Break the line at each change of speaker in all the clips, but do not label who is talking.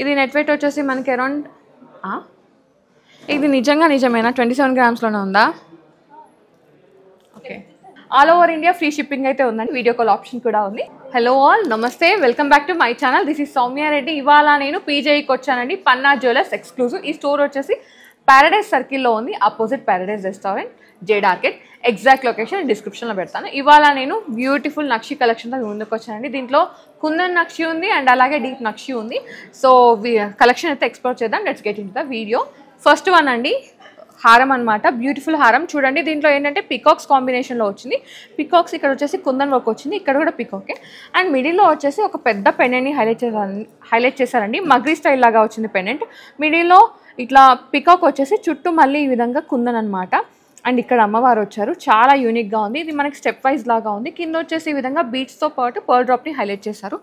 ఇది net weight వచ్చేసి మనకి అరౌండ్ ఇది నిజమేనా 27 గ్రామ్స్లోనే ఉందా? Okay, all over India free shipping అయితే ఉందండి. వీడియో కాల్ ఆప్షన్ కూడా ఉంది. హలో ఆల్, నమస్తే, welcome back to my channel. This is Soumya Reddy. ఇవాళ నేను పీజేకి వచ్చానండి. Panna jewellers exclusive. ఈ స్టోర్ వచ్చేసి ప్యారడైజ్ సర్కిల్లో ఉంది, opposite Paradise restaurant, Jade Arcade. Exact location డిస్క్రిప్షన్లో పెడతాను. ఇవాళ నేను బ్యూటిఫుల్ నక్షి కలెక్షన్తో ముందుకు వచ్చానండి. దీంట్లో కుందన్ నక్షి ఉంది అండ్ అలాగే డీప్ నక్షి ఉంది. సో కలెక్షన్ అయితే ఎక్స్ప్లోర్ చేద్దాం. Let's get in to the video. First one అండి, హారం అనమాట. బ్యూటిఫుల్ హారం చూడండి. దీంట్లో ఏంటంటే పికాక్స్ కాంబినేషన్లో వచ్చింది. పికాక్స్ ఇక్కడ వచ్చేసి కుందన్ వర్క్ వచ్చింది, ఇక్కడ కూడా పికాకే. అండ్ మిడిల్లో వచ్చేసి ఒక పెద్ద పెండెంట్ని హైలైట్ చేశారండి. మగ్రీ స్టైల్ లాగా వచ్చింది పెండెంట్. మిడిల్లో ఇట్లా పికాక్ వచ్చేసి చుట్టూ మళ్ళీ ఈ విధంగా కుందన్ అనమాట. అండ్ ఇక్కడ అమ్మవారు వచ్చారు, చాలా యూనిక్గా ఉంది. ఇది మనకి స్టెప్ వైజ్ లాగా ఉంది. కింద వచ్చేసి ఈ విధంగా బీట్స్తో పాటు పర్ల్ డ్రాప్ని హైలైట్ చేశారు.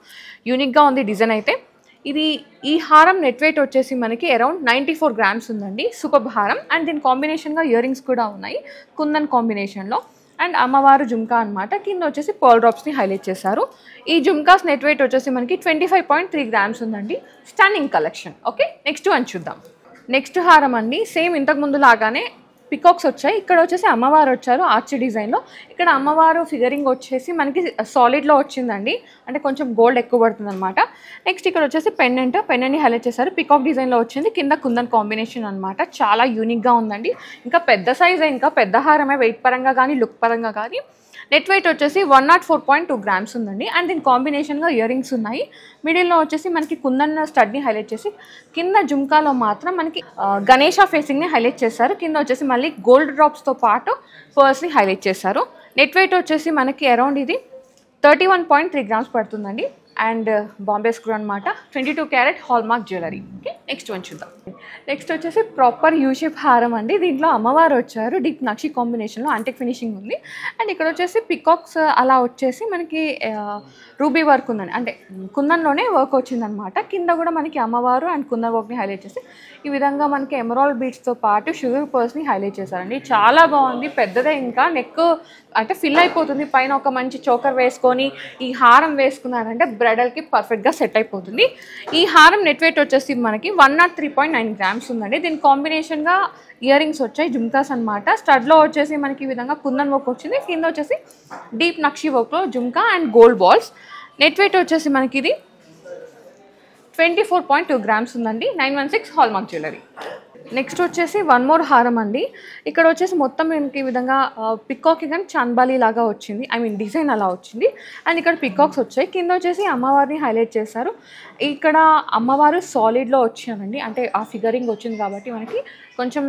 యూనిక్గా ఉంది డిజైన్ అయితే. ఈ హారం నెట్ వెయిట్ వచ్చేసి మనకి అరౌండ్ 94 గ్రామ్స్ ఉందండి. సూపర్ హారం. అండ్ దీని కాంబినేషన్గా ఇయర్ రింగ్స్ కూడా ఉన్నాయి కుందన్ కాంబినేషన్లో. అండ్ అమ్మవారు జుమ్కా అనమాట. కింద వచ్చేసి పర్ల్ డ్రాప్స్ని హైలైట్ చేశారు. ఈ జుమ్కాస్ నెట్ వెయిట్ వచ్చేసి మనకి 25.3 గ్రామ్స్ ఉందండి. Stunning collection. Okay, next one చూద్దాం. నెక్స్ట్ హారం అండి, సేమ్ ఇంతకు ముందు లాగానే పికాక్స్ వచ్చాయి. ఇక్కడ వచ్చేసి అమ్మవారు వచ్చారు ఆర్చ్ డిజైన్లో. ఇక్కడ అమ్మవారు ఫిగరింగ్ వచ్చేసి మనకి సాలిడ్లో వచ్చిందండి, అంటే కొంచెం గోల్డ్ ఎక్కువ పడుతుంది అనమాట. నెక్స్ట్ ఇక్కడ వచ్చేసి పెండెంట్ని హైలైట్ చేశారు. పికాక్ డిజైన్లో వచ్చింది, కింద కుందన్ కాంబినేషన్ అనమాట. చాలా యూనిక్గా ఉందండి. ఇంకా పెద్ద సైజే, ఇంకా పెద్ద హారమే వెయిట్ పరంగా కానీ లుక్ పరంగా కానీ. నెట్ వెయిట్ వచ్చేసి 104.2 గ్రామ్స్ ఉందండి. అండ్ దీని కాంబినేషన్గా ఇయర్ రింగ్స్ ఉన్నాయి. మిడిల్లో వచ్చేసి మనకి కుందన్ స్టడ్ని హైలైట్ చేసి, కింద జుమ్కాలో మాత్రం మనకి గణేష ఫేసింగ్ని హైలైట్ చేశారు. కింద వచ్చేసి మళ్ళీ గోల్డ్ డ్రాప్స్తో పాటు పర్ల్స్ని హైలైట్ చేశారు. నెట్ వెయిట్ వచ్చేసి మనకి అరౌండ్ ఇది 31.3 గ్రామ్స్ పడుతుందండి. అండ్ బాంబే స్క్రూ అనమాట. 22 carrot hallmark jewellery. Okay, next one చూద్దాం. నెక్స్ట్ వచ్చేసి ప్రాపర్ యూ షేప్ హారం అండి. దీంట్లో అమ్మవారు వచ్చారు, డీప్ నక్షి కాంబినేషన్లో యాంటిక్ ఫినిషింగ్ ఉంది. అండ్ ఇక్కడ వచ్చేసి పికాక్స్ అలా వచ్చేసి మనకి రూబీ వర్క్ ఉందండి, అంటే కుందన్లోనే వర్క్ వచ్చిందనమాట. కింద కూడా మనకి అమ్మవారు అండ్ కుందన్ వర్క్ని హైలైట్ చేసి ఈ విధంగా మనకి ఎమరాల్డ్ బీడ్స్తో పాటు షుగర్ పర్స్ని హైలైట్ చేశారండి. చాలా బాగుంది, పెద్దదే. ఇంకా నెక్ అంటే ఫిల్ అయిపోతుంది. పైన ఒక మంచి చోకర్ వేసుకొని ఈ హారం వేసుకున్నారంటే బ్రైడల్కి పర్ఫెక్ట్గా సెట్ అయిపోతుంది. ఈ హారం నెట్ వెయిట్ వచ్చేసి మనకి 103.9 గ్రామ్స్ ఉందండి. దీని కాంబినేషన్గా ఇయర్ రింగ్స్ వచ్చాయి, జుమ్కాస్ అనమాట. స్టడ్లో వచ్చేసి మనకి ఈ విధంగా కుందన్ వర్క్ వచ్చింది. కింద వచ్చేసి డీప్ నక్షి వర్క్లో jhumka and gold balls. Net weight వచ్చేసి మనకి ఇది 24.2 గ్రామ్స్ ఉందండి. 916 హాల్మార్క్ జ్యువెలరీ. నెక్స్ట్ వచ్చేసి వన్ మోర్ హారం అండి. ఇక్కడ వచ్చేసి మొత్తం మనకి ఈ విధంగా పికాక్ కానీ చాన్బాలి లాగా వచ్చింది, ఐ మీన్ డిజైన్ అలా వచ్చింది. అండ్ ఇక్కడ పికాక్స్ వచ్చాయి. కింద వచ్చేసి అమ్మవారిని హైలైట్ చేశారు. ఇక్కడ అమ్మవారు సాలిడ్లో వచ్చానండి, అంటే ఆ ఫిగరింగ్ వచ్చింది కాబట్టి మనకి కొంచెం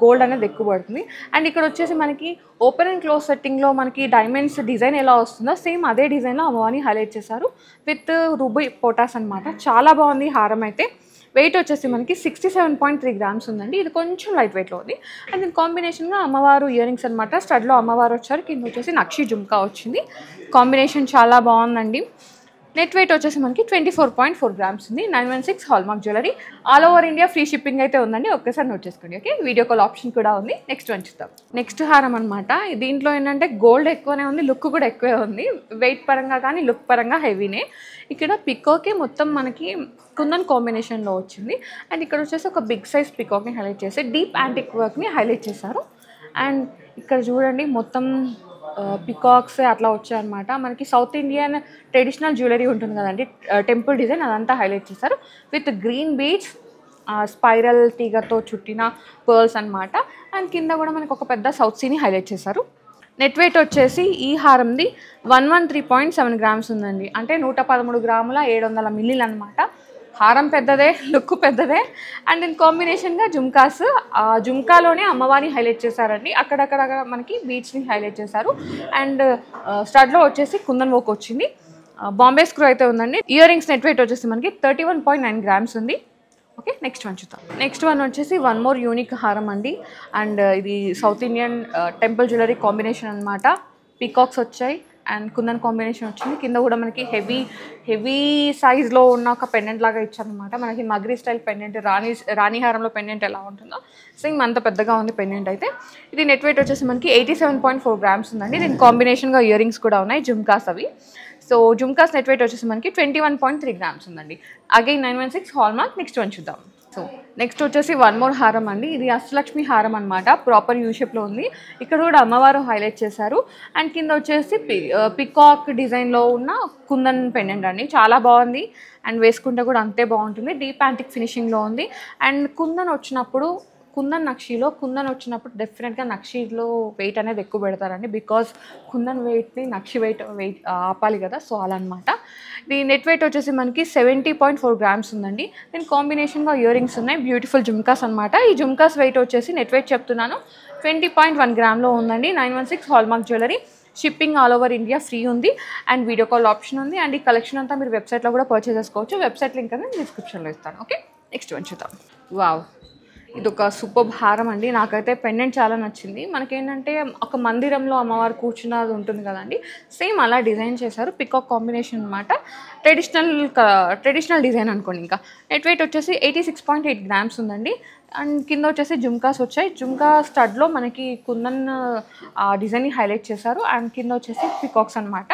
గోల్డ్ అనేది ఎక్కువ పడుతుంది. అండ్ ఇక్కడ వచ్చేసి మనకి ఓపెన్ అండ్ క్లోజ్ సెట్టింగ్లో మనకి డైమండ్స్ డిజైన్ ఎలా వస్తుందో సేమ్ అదే డిజైన్లో అమ్మవారిని హైలైట్ చేశారు విత్ రూబీ పోటాస్ అనమాట. చాలా బాగుంది హారం అయితే. వెయిట్ వచ్చేసి మనకి 67.3 గ్రామ్స్ ఉందండి. ఇది కొంచెం లైట్ వెయిట్లో ఉంది. అండ్ దీని కాంబినేషన్గా అమ్మవారు ఇయర్ రింగ్స్ అనమాట. స్టడ్లో అమ్మవారు వచ్చారు, కింద వచ్చేసి నక్షి జుమ్కా వచ్చింది. కాంబినేషన్ చాలా బాగుందండి. నెట్ వెయిట్ వచ్చేసి మనకి 24.4 గ్రామ్స్ ఉంది. 916 hallmark jewellery. All over India free shipping అయితే ఉందండి, ఒక్కసారి నోట్ చేసుకోండి. ఓకే, వీడియో కాల్ ఆప్షన్ కూడా ఉంది. నెక్స్ట్ వన్ చూద్దాం. నెక్స్ట్ హారం అనమాట. దీంట్లో ఏంటంటే గోల్డ్ ఎక్కువనే ఉంది, లుక్ కూడా ఎక్కువే ఉంది. వెయిట్ పరంగా కానీ లుక్ పరంగా హెవీనే. ఇక్కడ పికాకే మొత్తం మనకి కుందన్ కాంబినేషన్లో వచ్చింది. అండ్ ఇక్కడ వచ్చేసి ఒక బిగ్ సైజ్ పికాక్ని హైలైట్ చేసి డీప్ యాంటిక్ వర్క్ని హైలైట్ చేశారు. అండ్ ఇక్కడ చూడండి మొత్తం పికాక్స్ అట్లా వచ్చాయన్నమాట. మనకి సౌత్ ఇండియన్ ట్రెడిషనల్ జ్యువెలరీ ఉంటుంది కదండి, టెంపుల్ డిజైన్ అదంతా హైలైట్ చేశారు విత్ గ్రీన్ బీడ్స్, స్పైరల్ తీగతో చుట్టిన పర్ల్స్ అనమాట. అండ్ కింద కూడా మనకి ఒక పెద్ద సౌత్ సీని హైలైట్ చేశారు. నెట్ వెయిట్ వచ్చేసి ఈ హారంది 113.7 గ్రామ్స్ ఉందండి, అంటే 113 గ్రాముల 700 మిల్లీలు అనమాట. హారం పెద్దదే, లుక్ పెద్దదే. అండ్ దీని కాంబినేషన్గా జుమ్కాస్, జుమ్కాలోనే అమ్మవారిని హైలైట్ చేశారండి. అక్కడక్కడ మనకి బీచ్ని హైలైట్ చేశారు. అండ్ స్టడ్లో వచ్చేసి కుందన్ వర్క్ వచ్చింది. బాంబే స్క్రూ అయితే ఉందండి. ఇయర్ రింగ్స్ నెట్ వెయిట్ వచ్చేసి మనకి 31.9 గ్రామ్స్ ఉంది. ఓకే, నెక్స్ట్ వన్ చూద్దాం. నెక్స్ట్ వన్ వచ్చేసి వన్ మోర్ యూనిక్ హారం అండి. అండ్ ఇది south Indian temple jewellery combination అనమాట. పికాక్స్ వచ్చాయి అండ్ కుందన్ కాంబినేషన్ వచ్చింది. కింద కూడా మనకి హెవీ సైజ్లో ఉన్న ఒక పెండెంట్ లాగా ఇచ్చారనమాట. మనకి మగ్రీ స్టైల్ పెండెంట్, రాణి హారంలో పెండెంట్ ఎలా ఉంటుందో సేమ్ అంత పెద్దగా ఉంది పెండెంట్ అయితే. ఇది నెట్ వెయిట్ వచ్చేసి మనకి 87.4 గ్రామ్స్ ఉందండి. దీని కాంబినేషన్గా ఇయర్ రింగ్స్ కూడా ఉన్నాయి, జుమ్కాస్ అవి. So so jhumkas net weight వచ్చేసి మనకి 21.3 గ్రామ్స్ ఉందండి. Again 916 hall mark. Next one చూద్దాం. సో నెక్స్ట్ వచ్చేసి వన్ మోర్ హారం అండి. ఇది అష్టలక్ష్మి హారం అనమాట. ప్రాపర్ యూ షేప్లో ఉంది. ఇక్కడ కూడా అమ్మవారు హైలైట్ చేశారు. అండ్ కింద వచ్చేసి పికాక్ డిజైన్లో ఉన్న కుందన్ పెండెంట్ అండి. చాలా బాగుంది. అండ్ వేసుకుంటే కూడా అంతే బాగుంటుంది. డీప్ యాంటిక్ ఫినిషింగ్లో ఉంది. అండ్ కుందన్ వచ్చినప్పుడు డెఫినెట్గా నక్షీలో వెయిట్ అనేది ఎక్కువ పెడతారండి. బికాజ్ కుందన్ వెయిట్ని నక్షి వెయిట్ ఆపాలి కదా, సో అలా అనమాట. ఇది నెట్ వెయిట్ వచ్చేసి మనకి 70.4 గ్రామ్స్ ఉందండి. దీని కాంబినేషన్గా ఇయర్ రింగ్స్ ఉన్నాయి. బ్యూటిఫుల్ జుమ్కాస్ అనమాట. ఈ జుమ్కాస్ వెయిట్ వచ్చేసి నెట్ వెయిట్ చెప్తున్నాను 20.1 గ్రామ్లో ఉందండి. 916 hall mark jewellery. Shipping all over India free ఉంది. అండ్ వీడియో కాల్ ఆప్షన్ ఉంది. అండ్ ఈ కలెక్షన్ అంతా మీరు వెబ్సైట్లో కూడా పర్చేస్ చేసుకోవచ్చు. వెబ్సైట్ లింక్ అనేది డిస్క్రిప్షన్లో ఇస్తాను. ఓకే, నెక్స్ట్ వన్ చూద్దాం. వావ్, ఇది ఒక సూపర్ హారం అండి. నాకైతే పెండెంట్ చాలా నచ్చింది. మనకేంటంటే ఒక మందిరంలో అమ్మవారు కూర్చున్నది ఉంటుంది కదండి, సేమ్ అలా డిజైన్ చేశారు. పికాక్ కాంబినేషన్ అనమాట. ట్రెడిషనల్ డిజైన్ అనుకోండి. ఇంకా నెట్ వెయిట్ వచ్చేసి 86.8 గ్రామ్స్ ఉందండి. అండ్ కింద వచ్చేసి జుమ్కాస్ వచ్చాయి. జుమ్కా స్టడ్లో మనకి కుందన్ డిజైన్ని హైలైట్ చేశారు. అండ్ కింద వచ్చేసి పికాక్స్ అనమాట.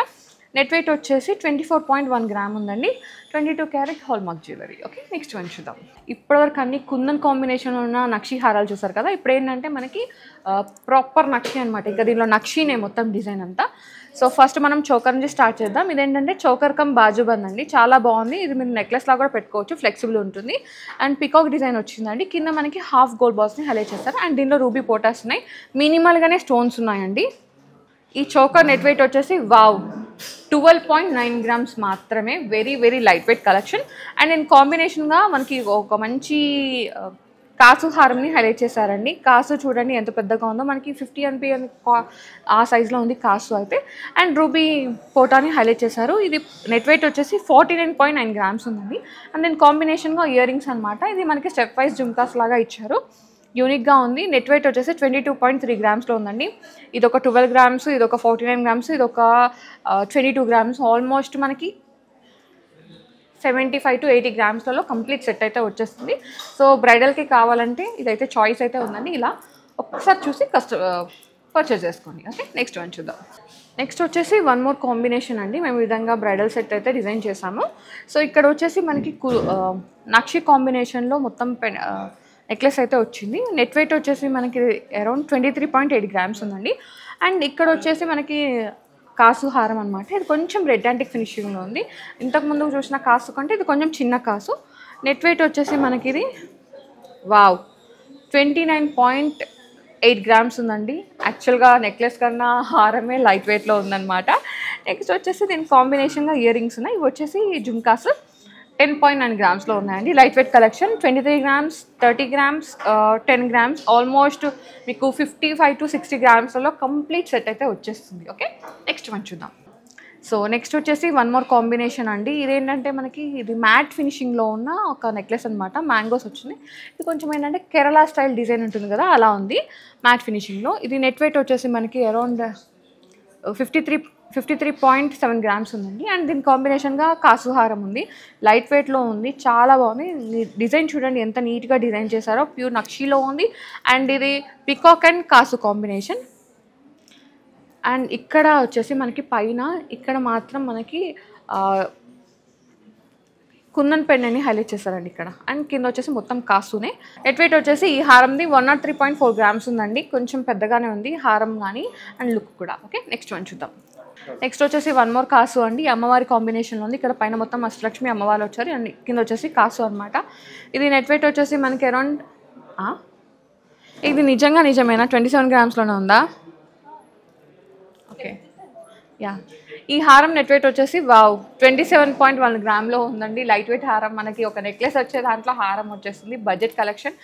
నెట్ వెయిట్ వచ్చేసి 24.1 గ్రామ్ ఉందండి. 22 carrot hall mark jewellery. Okay, next one చూద్దాం. ఇప్పటివరకు అన్ని కుందన్ కాంబినేషన్ ఉన్న నక్షి హారాలు చూసారు కదా. ఇప్పుడు ఏంటంటే మనకి ప్రాపర్ నక్షి అనమాట. ఇంకా దీనిలో నక్షినే మొత్తం డిజైన్ అంతా. సో ఫస్ట్ మనం చోకర్ నుంచి స్టార్ట్ చేద్దాం. ఇదేంటంటే చోకర్ కమ్ బాజుబంద్ అండి. చాలా బాగుంది. ఇది మీరు నెక్లెస్ లాగా కూడా పెట్టుకోవచ్చు, ఫ్లెక్సిబుల్ ఉంటుంది. అండ్ పికాక్ డిజైన్ వచ్చిందండి. కింద మనకి హాఫ్ గోల్డ్ బాల్స్ని హైలైట్ చేస్తారు. అండ్ దీనిలో రూబీ పోటాస్ ఉన్నాయి. మినిమల్గానే స్టోన్స్ ఉన్నాయండి. ఈ చోకర్ నెట్ వెయిట్ వచ్చేసి వావ్ 12.9 గ్రామ్స్ మాత్రమే. Very very light weight collection. And నేను కాంబినేషన్గా మనకి ఒక మంచి కాసు హారంని హైలైట్ చేశారండి. కాసు చూడండి ఎంత పెద్దగా ఉందో. మనకి 50 NP ఆ సైజులో ఉంది కాసు అయితే. అండ్ రూబీ పోటాని హైలైట్ చేశారు. ఇది నెట్ వెయిట్ వచ్చేసి 49.9 గ్రామ్స్ ఉందండి. అండ్ దెన్ కాంబినేషన్గా ఇయర్ రింగ్స్ అనమాట. ఇది మనకి స్టెప్ వైజ్ జుమ్కాస్ లాగా ఇచ్చారు. యూనిక్గా ఉంది. నెట్ వెయిట్ వచ్చేసి 22.3 గ్రామ్స్లో ఉందండి. ఇది ఒక 12 గ్రామ్స్, ఇది ఒక 49 గ్రామ్స్, ఇది ఒక 22 గ్రామ్స్. ఆల్మోస్ట్ మనకి 75 to 80 గ్రామ్స్లలో కంప్లీట్ సెట్ అయితే వచ్చేస్తుంది. సో బ్రైడల్కి కావాలంటే ఇదైతే చాయిస్ అయితే ఉందండి. ఇలా ఒక్కసారి చూసి పర్చేస్ చేసుకోండి. ఓకే, నెక్స్ట్ వన్ చూద్దాం. నెక్స్ట్ వచ్చేసి వన్ మోర్ కాంబినేషన్ అండి. మేము ఈ విధంగా బ్రైడల్ సెట్ అయితే డిజైన్ చేసాము. సో ఇక్కడ వచ్చేసి మనకి నక్షి కాంబినేషన్లో మొత్తం నెక్లెస్ అయితే వచ్చింది. నెట్ వెయిట్ వచ్చేసి మనకి అరౌండ్ 23.8 గ్రామ్స్ ఉందండి. అండ్ ఇక్కడ వచ్చేసి మనకి కాసు హారం అనమాట. ఇది కొంచెం రెడ్ యాంటిక్ ఫినిషింగ్లో ఉంది. ఇంతకుముందు చూసిన కాసు కంటే ఇది కొంచెం చిన్న కాసు. నెట్ వెయిట్ వచ్చేసి మనకి ఇది వావ్ 29.8 గ్రామ్స్ ఉందండి. యాక్చువల్గా నెక్లెస్ కన్నా హారమే లైట్ వెయిట్లో ఉందన్నమాట. నెక్స్ట్ వచ్చేసి దీని కాంబినేషన్గా ఇయర్ రింగ్స్ ఉన్నాయి. ఇవి వచ్చేసి జుమ్కాస్ 10.9 గ్రామ్స్లో ఉన్నాయండి. Light weight collection. 23 grams, 30 grams, 10 grams, almost మీకు 55 to 60 గ్రామ్స్లలో కంప్లీట్ సెట్ అయితే వచ్చేస్తుంది. ఓకే, నెక్స్ట్ వన్ చూద్దాం. సో నెక్స్ట్ వచ్చేసి వన్ మోర్ కాంబినేషన్ అండి. ఇదేంటంటే మనకి ఇది మ్యాట్ ఫినిషింగ్లో ఉన్న ఒక నెక్లెస్ అనమాట. మ్యాంగోస్ వచ్చినాయి. ఇది కొంచెం ఏంటంటే కేరళ స్టైల్ డిజైన్ ఉంటుంది కదా, అలా ఉంది మ్యాట్ ఫినిషింగ్లో. ఇది నెట్ వెయిట్ వచ్చేసి మనకి అరౌండ్ 53.7 గ్రామ్స్ ఉందండి. అండ్ దీని కాంబినేషన్గా కాసు హారం ఉంది. లైట్ వెయిట్లో ఉంది. చాలా బాగుంది. డిజైన్ చూడండి ఎంత నీట్గా డిజైన్ చేశారో. ప్యూర్ నక్షీలో ఉంది. అండ్ ఇది పికాక్ అండ్ కాసు కాంబినేషన్. అండ్ ఇక్కడ వచ్చేసి మనకి పైన ఇక్కడ మాత్రం మనకి కుందన్ పెండెంట్ని హైలైట్ చేశారండి ఇక్కడ. అండ్ కింద వచ్చేసి మొత్తం కాసునే. నెట్ వెయిట్ వచ్చేసి ఈ హారంది 103.4 గ్రామ్స్ ఉందండి. కొంచెం పెద్దగానే ఉంది హారం కానీ అండ్ లుక్ కూడా. ఓకే, నెక్స్ట్ వన్ చూద్దాం. నెక్స్ట్ వచ్చేసి వన్ మోర్ కాసు అండి. అమ్మవారి కాంబినేషన్లో ఉంది. ఇక్కడ పైన మొత్తం అష్టలక్ష్మి అమ్మవారు వచ్చారు. అండ్ కింద వచ్చేసి కాసు అనమాట. ఇది నెట్ వెయిట్ వచ్చేసి మనకి అరౌండ్ ఇది నిజమేనా 27 గ్రామ్స్లోనే ఉందా? Okay, yeah. ఈ హారం నెట్ వెయిట్ వచ్చేసి వావ్ 27.1 గ్రామ్లో ఉందండి. లైట్ వెయిట్ హారం. మనకి ఒక నెక్లెస్ వచ్చే దాంట్లో హారం వచ్చేస్తుంది. Budget collection.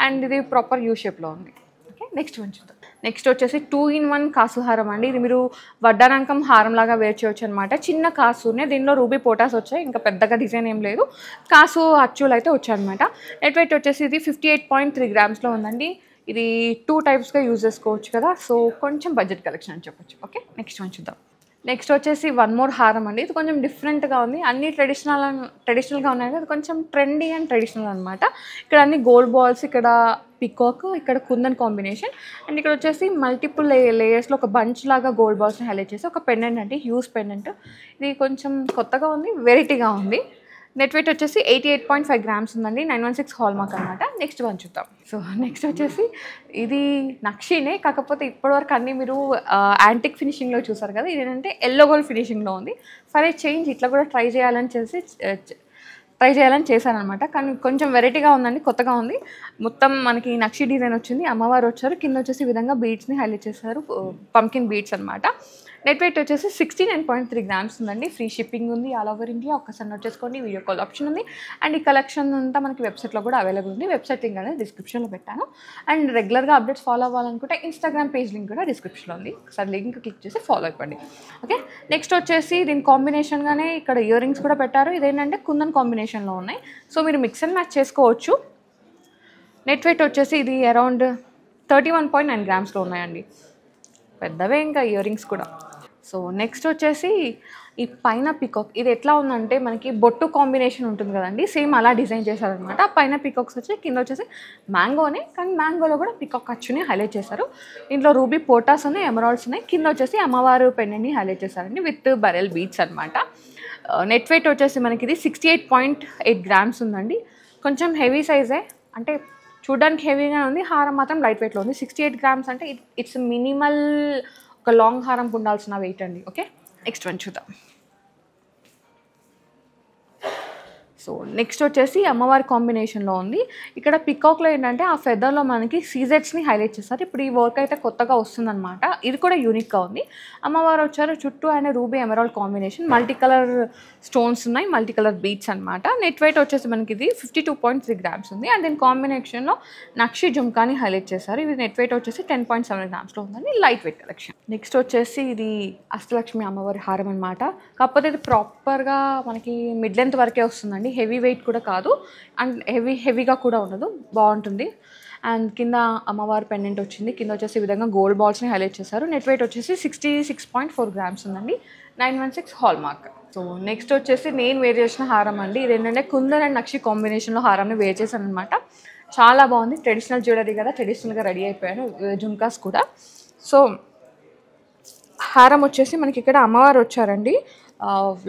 అండ్ ఇది ప్రాపర్ యూ షేప్లో ఉంది. ఓకే, నెక్స్ట్ వన్ చూద్దాం. నెక్స్ట్ వచ్చేసి 2-in-1 కాసు హారం అండి. ఇది మీరు వడ్డానంకం హారం లాగా వేర్ చేయొచ్చు అనమాట. చిన్న కాసునే. దీనిలో రూబీ పోటాస్ వచ్చాయి. ఇంకా పెద్దగా డిజైన్ ఏం లేదు. కాసు అచ్చులు అయితే వచ్చాయన్నమాట. నెట్ వెయిట్ వచ్చేసి ఇది 58.3 గ్రామ్స్లో ఉందండి. ఇది 2 టైప్స్గా యూజ్ చేసుకోవచ్చు కదా. సో కొంచెం బడ్జెట్ కలెక్షన్ అని చెప్పొచ్చు. ఓకే, నెక్స్ట్ వన్ చూద్దాం. నెక్స్ట్ వచ్చేసి వన్ మోర్ హారం అండి. ఇది కొంచెం డిఫరెంట్గా ఉంది. అన్ని ట్రెడిషనల్గా ఉన్నాయి కదా, అది కొంచెం ట్రెండీ అండ్ ట్రెడిషనల్ అనమాట. ఇక్కడ అన్ని గోల్డ్ బాల్స్, ఇక్కడ పికాక్, ఇక్కడ కుందన్ కాంబినేషన్, అండ్ ఇక్కడ వచ్చేసి మల్టిపుల్ లేయర్స్లో ఒక బంచ్ లాగా గోల్డ్ బాల్స్ని హైలైట్ చేసి ఒక పెండెంట్ అండి, హ్యూజ్ పెండెంట్. ఇది కొంచెం కొత్తగా ఉంది, వెరైటీగా ఉంది. నెట్ వెయిట్ వచ్చేసి 88.5 grams ఉందండి. 916 హాల్ మార్క్ అనమాట. నెక్స్ట్ వన్ చూద్దాం. సో నెక్స్ట్ వచ్చేసి ఇది నక్షీనే, కాకపోతే ఇప్పటివరకు అన్నీ మీరు యాంటిక్ ఫినిషింగ్లో చూసారు కదా, ఇది ఏంటంటే ఎల్లో గోల్డ్ ఫినిషింగ్లో ఉంది. ఫర్ ఏ చేంజ్ ఇట్లా కూడా ట్రై చేయాలని చేశాను అనమాట. కానీ కొంచెం వెరైటీగా ఉందండి, కొత్తగా ఉంది. మొత్తం మనకి నక్షి డిజైన్ వచ్చింది, అమ్మవారు వచ్చారు, కింద వచ్చేసి ఈ విధంగా బీడ్స్ని హైలైట్ చేశారు, పంకిన్ బీడ్స్ అనమాట. నెట్ వెయిట్ వచ్చేసి 69.3 grams ఉందండి. ఫ్రీ షిప్పింగ్ ఉంది ఆల్ ఓవర్ ఇండియా. ఒక్కసారి నోట్ చేసుకోండి. వీడియో కాల్ ఆప్షన్ ఉంది. అండ్ ఈ కలెక్షన్ అంతా మనకి వెబ్సైట్లో కూడా అవైలబుల్ ఉంది. వెబ్సైట్ లింక్ అనేది డిస్క్రిప్షన్లో పెట్టాను. అండ్ రెగ్యులర్గా అప్డేట్స్ ఫాలో అవ్వాలనుకుంటే ఇన్స్టాగ్రామ్ పేజ్ లింక్ కూడా డిస్క్రిప్షన్లో ఉంది. ఒకసారి లింక్ క్లిక్ చేసి ఫాలో అయిపోండి. ఓకే, నెక్స్ట్ వచ్చేసి దీని కాంబినేషన్గానే ఇక్కడ ఇయర్ రింగ్స్ కూడా పెట్టారు. ఇదేంటంటే కుందన్ కాంబినేషన్లో ఉన్నాయి. సో మీరు మిక్స్ అండ్ మ్యాచ్ చేసుకోవచ్చు. నెట్ వెయిట్ వచ్చేసి ఇది అరౌండ్ 31.9 grams ఉన్నాయండి. పెద్దవే ఇంకా ఇయర్ రింగ్స్ కూడా. సో నెక్స్ట్ వచ్చేసి ఈ పైన పికాక్, ఇది ఎట్లా ఉందంటే మనకి బొట్టు కాంబినేషన్ ఉంటుంది కదండి, సేమ్ అలా డిజైన్ చేశారనమాట. పైన పికాక్స్ వచ్చి కింద వచ్చేసి మ్యాంగోనే, కానీ మ్యాంగోలో కూడా పికాక్ అచ్చుని హైలైట్ చేశారు. దీంట్లో రూబీ పోటాస్ ఉన్నాయి, ఎమరాల్డ్స్ ఉన్నాయి. కింద వచ్చేసి అమ్మవారు పెండెంట్ని హైలైట్ చేశారండి విత్ బరెల్ బీడ్స్ అనమాట. నెట్ వెయిట్ వచ్చేసి మనకి ఇది 68.8 grams ఉందండి. కొంచెం హెవీ సైజే, అంటే చూడడానికి హెవీగా ఉంది, హారం మాత్రం లైట్ వెయిట్లో ఉంది. 68 grams అంటే ఇట్స్ మినిమల్ ఒక లాంగ్ హారంకు ఉండాల్సిన వెయిట్ అండి. ఓకే, నెక్స్ట్ వన్ చూద్దాం. సో నెక్స్ట్ వచ్చేసి అమ్మవారి కాంబినేషన్లో ఉంది. ఇక్కడ పికాక్లో ఏంటంటే ఆ ఫెదర్లో మనకి సీజెట్స్ని హైలైట్ చేస్తారు. ఇప్పుడు ఈ వర్క్ అయితే కొత్తగా వస్తుందన్నమాట. ఇది కూడా యూనిక్గా ఉంది. అమ్మవారు వచ్చారు, చుట్టూ and ruby emerald combination, multi colour stones ఉన్నాయి, మల్టీ కలర్ బీట్స్ అనమాట. నెట్ వెయిట్ వచ్చేసి మనకి ఇది 52.3 grams ఉంది. అండ్ దీని కాంబినేషన్లో నక్షి జుమ్కాని హైలైట్ చేశారు. ఇది నెట్ వెయిట్ వచ్చేసి 10.7 grams ఉందండి, లైట్ వెయిట్ కలెక్షన్. నెక్స్ట్ వచ్చేసి ఇది అష్టలక్ష్మి అమ్మవారి హారం అనమాట. కాకపోతే ఇది ప్రాపర్గా మనకి మిడ్ లెంత్ వరకే వస్తుందండి, హెవీ వెయిట్ కూడా కాదు, అండ్ హెవీగా కూడా ఉండదు, బాగుంటుంది. అండ్ కింద అమ్మవారి పెండెంట్ వచ్చింది, కింద వచ్చేసి ఈ విధంగా గోల్డ్ బాల్స్ని హైలైట్ చేశారు. నెట్ వెయిట్ వచ్చేసి 66.4 grams ఉందండి, 916 హాల్ మార్క్. సో నెక్స్ట్ వచ్చేసి నేను వేర్ చేసిన హారం అండి. ఇది ఏంటంటే కుందన్ అండ్ నక్షి కాంబినేషన్లో హారాన్ని వేర్ చేశాను అనమాట. చాలా బాగుంది, ట్రెడిషనల్ జ్యువెలరీ కదా, ట్రెడిషనల్గా రెడీ అయిపోయాను. జుమ్కాస్ కూడా. సో హారం వచ్చేసి మనకి ఇక్కడ అమ్మవారు వచ్చారండి,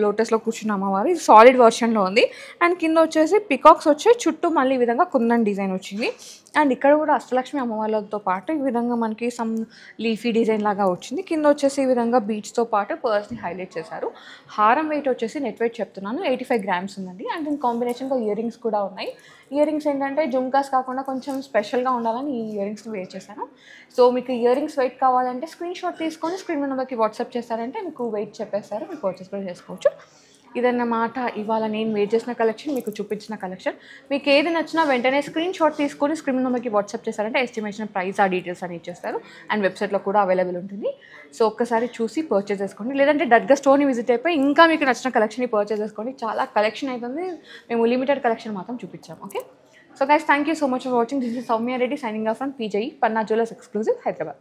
లోటస్లో కూర్చున్న అమ్మవారు. ఇది సాలిడ్ వర్షన్లో ఉంది. అండ్ కింద వచ్చేసి పికాక్స్ వచ్చే చుట్టూ మళ్ళీ ఈ విధంగా కుందన్ డిజైన్ వచ్చింది. అండ్ ఇక్కడ కూడా అష్టలక్ష్మి అమ్మవార్లతో పాటు ఈ విధంగా మనకి సమ్ లీఫీ డిజైన్ లాగా వచ్చింది. కింద వచ్చేసి ఈ విధంగా బీడ్స్తో పాటు పర్స్ని హైలైట్ చేశారు. హారం వెయిట్ వచ్చేసి నెట్ వెయిట్ చెప్తున్నాను 85 grams ఉందండి. అండ్ దీని కాంబినేషన్గా ఇయర్ రింగ్స్ కూడా ఉన్నాయి. ఇయర్ రింగ్స్ ఏంటంటే జుమ్కాస్ కాకుండా కొంచెం స్పెషల్గా ఉండాలని ఈ ఇయర్ రింగ్స్ని వేర్ చేశాను. సో మీకు ఇయర్ రింగ్స్ వెయిట్ కావాలంటే స్క్రీన్ షాట్ తీసుకొని స్క్రీన్ నెంబర్కి వాట్సాప్ చేస్తారంటే మీకు వెయిట్ చెప్పేస్తారు, మీకు పర్చేస్ కూడా చేసుకోవచ్చు. ఇదన్నమాట ఇవాళ నేను వేర్ చేసిన కలెక్షన్, మీకు చూపించిన కలెక్షన్. మీకు ఏది నచ్చినా వెంటనే స్క్రీన్ షాట్ తీసుకొని స్క్రీన్ నెంబర్కి వాట్సాప్ చేస్తారంటే ఎస్టిమేషన్ ప్రైస్, ఆ డీటెయిల్స్ అని ఇచ్చేస్తారు. అండ్ వెబ్సైట్లో కూడా అవైలబుల్ ఉంటుంది. సో ఒక్కసారి చూసి పర్చేస్ చేసుకోండి, లేదంటే డైరెక్ట్గా స్టోర్ని విజిట్ అయిపోయి ఇంకా మీకు నచ్చిన కలెక్షన్ని పర్చేస్ చేసుకోండి. చాలా కలెక్షన్ అవుతుంది, మేము లిమిటెడ్ కలెక్షన్ మాత్రం చూపించాం. Okay, so guys, thank you so much for watching. This is Soumya Reddy signing off from PJE, Panna jewellers exclusive, Hyderabad.